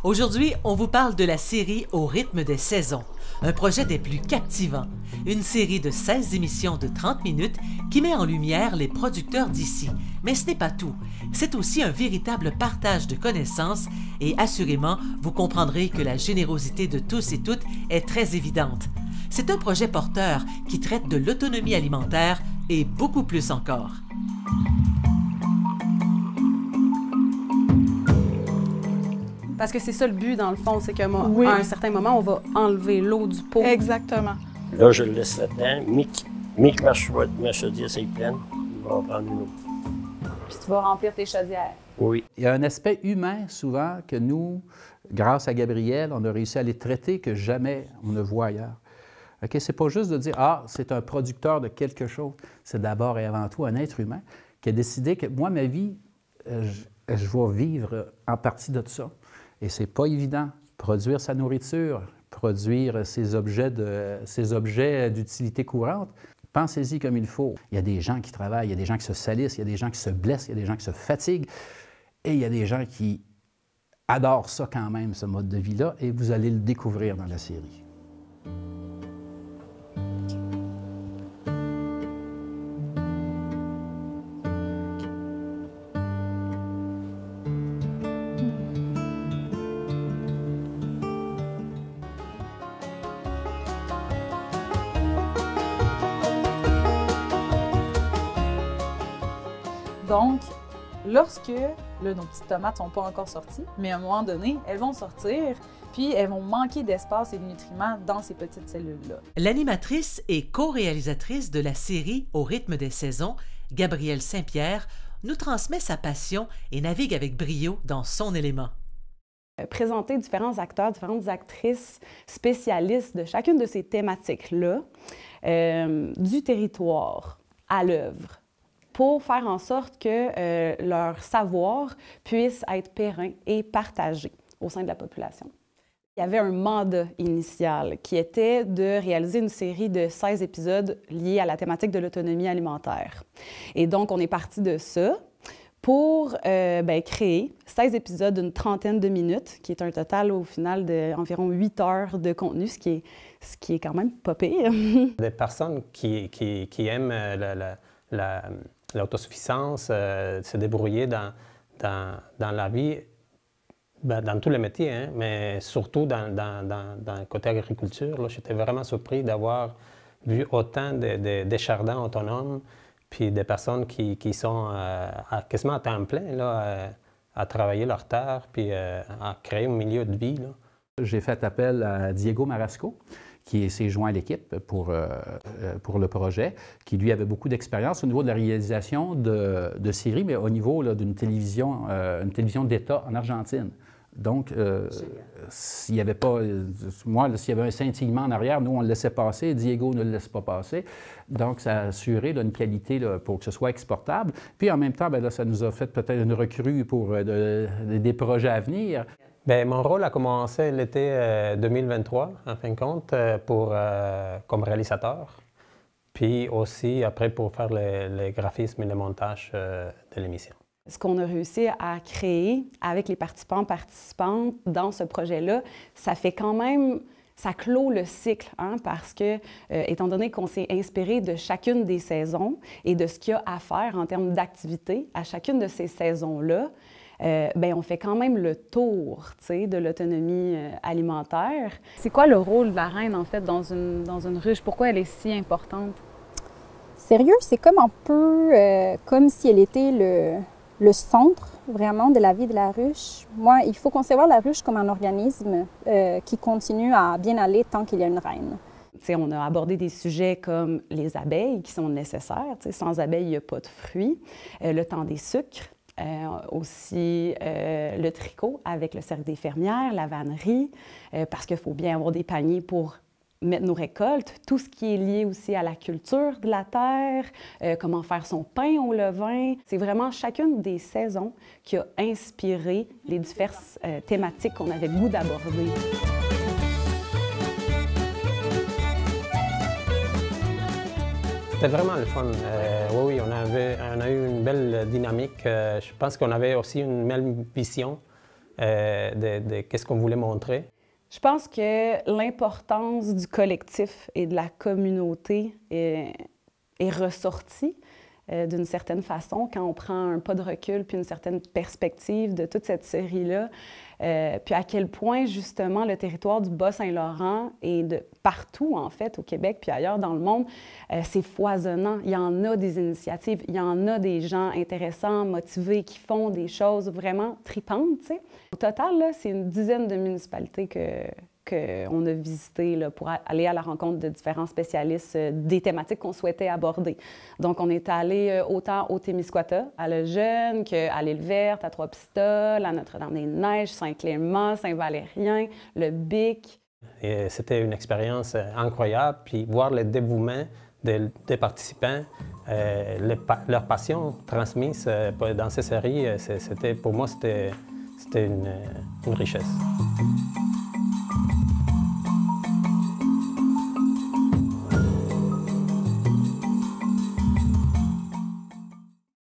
Aujourd'hui, on vous parle de la série Au rythme des saisons, un projet des plus captivants, une série de 16 émissions de 30 minutes qui met en lumière les producteurs d'ici. Mais ce n'est pas tout, c'est aussi un véritable partage de connaissances et assurément, vous comprendrez que la générosité de tous et toutes est très évidente. C'est un projet porteur qui traite de l'autonomie alimentaire et beaucoup plus encore. Parce que c'est ça le but, dans le fond, c'est qu'à un certain moment, on va enlever l'eau du pot. Exactement. Là, je le laisse là-dedans. Mick, ma chaudière, c'est pleine. Il va en prendre une autre. Puis tu vas remplir tes chaudières. Oui. Il y a un aspect humain, souvent, que nous, grâce à Gabriel, on a réussi à les traiter que jamais on ne voit ailleurs. Okay? C'est pas juste de dire « Ah, c'est un producteur de quelque chose ». C'est d'abord et avant tout un être humain qui a décidé que moi, ma vie, je vais vivre en partie de ça. Et c'est pas évident. Produire sa nourriture, produire ses objets d'utilité courante, pensez-y comme il faut. Il y a des gens qui travaillent, il y a des gens qui se salissent, il y a des gens qui se blessent, il y a des gens qui se fatiguent, et il y a des gens qui adorent ça quand même, ce mode de vie-là, et vous allez le découvrir dans la série. Donc, lorsque nos petites tomates ne sont pas encore sorties, mais à un moment donné, elles vont sortir, puis elles vont manquer d'espace et de nutriments dans ces petites cellules-là. L'animatrice et co-réalisatrice de la série Au rythme des saisons, Gabrielle Saint-Pierre, nous transmet sa passion et navigue avec brio dans son élément. Présenter différents acteurs, différentes actrices spécialistes de chacune de ces thématiques-là, du territoire à l'œuvre, pour faire en sorte que leur savoir puisse être périn et partagé au sein de la population. Il y avait un mandat initial qui était de réaliser une série de 16 épisodes liés à la thématique de l'autonomie alimentaire. Et donc, on est parti de ça pour créer 16 épisodes d'une trentaine de minutes, qui est un total au final d'environ 8 heures de contenu, ce qui est quand même pas pire. Des personnes qui aiment l'autosuffisance, se débrouiller dans la vie, dans tous les métiers, hein, mais surtout dans le côté agriculture. J'étais vraiment surpris d'avoir vu autant de jardins autonomes, puis des personnes qui sont quasiment à temps plein là, à travailler leur terre, puis à créer un milieu de vie. J'ai fait appel à Diego Marasco, qui s'est joint à l'équipe pour le projet, qui lui avait beaucoup d'expérience au niveau de la réalisation de séries, mais au niveau d'une télévision d'État en Argentine. Donc, s'il n'y avait pas, moi, s'il y avait un scintillement en arrière, nous, on le laissait passer, Diego ne le laisse pas passer. Donc, ça a assuré une qualité pour que ce soit exportable. Puis, en même temps, là, ça nous a fait peut-être une recrue pour des projets à venir. Bien, mon rôle a commencé l'été 2023, en fin de compte, comme réalisateur. Puis aussi, après, pour faire les graphismes et le montage de l'émission. Ce qu'on a réussi à créer avec les participantes dans ce projet-là, ça fait quand même, ça clôt le cycle, hein, parce que, étant donné qu'on s'est inspiré de chacune des saisons et de ce qu'il y a à faire en termes d'activité à chacune de ces saisons-là, on fait quand même le tour, de l'autonomie alimentaire. C'est quoi le rôle de la reine, en fait, dans une ruche? Pourquoi elle est si importante? Sérieux, c'est comme un peu comme si elle était le centre, vraiment, de la vie de la ruche. Moi, il faut concevoir la ruche comme un organisme qui continue à bien aller tant qu'il y a une reine. On a abordé des sujets comme les abeilles qui sont nécessaires. Sans abeilles, il n'y a pas de fruits. Le temps des sucres. Aussi le tricot avec le cercle des fermières, la vannerie, parce qu'il faut bien avoir des paniers pour mettre nos récoltes, tout ce qui est lié aussi à la culture de la terre, comment faire son pain au levain. C'est vraiment chacune des saisons qui a inspiré les diverses thématiques qu'on avait le goût d'aborder. c'était vraiment le fun. Oui, on a eu une belle dynamique. Je pense qu'on avait aussi une même vision de qu'est-ce qu'on voulait montrer. Je pense que l'importance du collectif et de la communauté est ressortie d'une certaine façon quand on prend un pas de recul puis une certaine perspective de toute cette série-là. Puis à quel point, justement, le territoire du Bas-Saint-Laurent et de partout, en fait, au Québec puis ailleurs dans le monde, c'est foisonnant. Il y en a des initiatives, il y en a des gens intéressants, motivés, qui font des choses vraiment tripantes, tu sais. Au total, là, c'est une dizaine de municipalités qu'on a visitées là, pour aller à la rencontre de différents spécialistes des thématiques qu'on souhaitait aborder. Donc, on est allé autant au Témiscouata, à Lejeune, qu'à l'Île-Verte, à Trois-Pistoles, à Notre-Dame-des-Neiges, Saint-Clément, Saint-Valérien, le Bic. C'était une expérience incroyable, puis voir le dévouement des participants, leur passion transmise dans ces séries, pour moi, c'était une richesse.